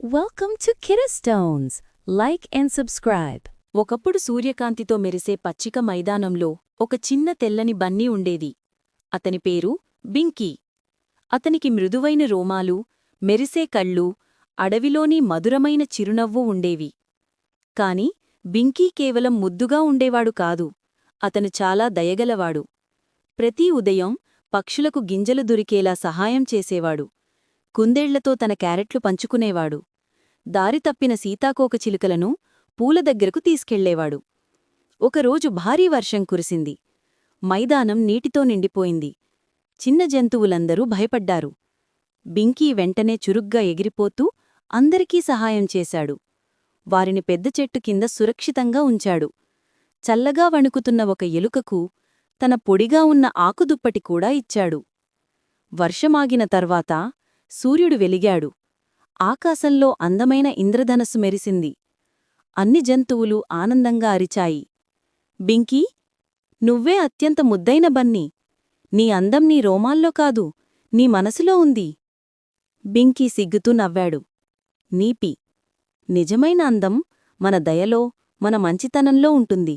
Welcome to Kidstones. Like and subscribe. ఒకప్పుడు సూర్యకాంతితో మెరిసే పచ్చిక మైదానంలో ఒక చిన్న తెల్లని బన్నీ ఉండేది. అతని పేరు బింకీ. అతనికి మృదువైన రోమాలు, మెరిసే కళ్ళు, అడవిలోని మధురమైన చిరునవ్వు ఉండేవి. కాని బింకీ కేవలం ముద్దుగా ఉండేవాడు కాదు. అతను చాలా దయగలవాడు. ప్రతి ఉదయం పక్షులకు గింజలు దొరికేలా సహాయం చేసేవాడు. కుందేళ్లతో తన క్యారెట్లు పంచుకునేవాడు. దారి తప్పిన సీతాకోకచిలుకలను పూల దగ్గరకు తీసుకెళ్లేవాడు. ఒకరోజు భారీ వర్షం కురిసింది. మైదానం నీటితో నిండిపోయింది. చిన్న జంతువులందరూ భయపడ్డారు. బింకీ వెంటనే చురుగ్గా ఎగిరిపోతూ అందరికీ సహాయం చేశాడు. వారిని పెద్ద చెట్టు కింద సురక్షితంగా ఉంచాడు. చల్లగా వణుకుతున్న ఒక ఎలుకకు తన పొడిగా ఉన్న ఆకుదుప్పటి కూడా ఇచ్చాడు. వర్షమాగిన తర్వాత సూర్యుడు వెలిగాడు. ఆకాశంలో అందమైన ఇంద్రధనస్సు మెరిసింది. అన్ని జంతువులు ఆనందంగా అరిచాయి. బింకీ, నువ్వే అత్యంత ముద్దైన బన్నీ. నీ అందం నీ రోమాల్లో కాదు, నీ మనసులో ఉంది. బింకీ సిగ్గుతూ నవ్వాడు. నీపి, నిజమైన అందం మన దయలో, మన మంచితనంలో ఉంటుంది.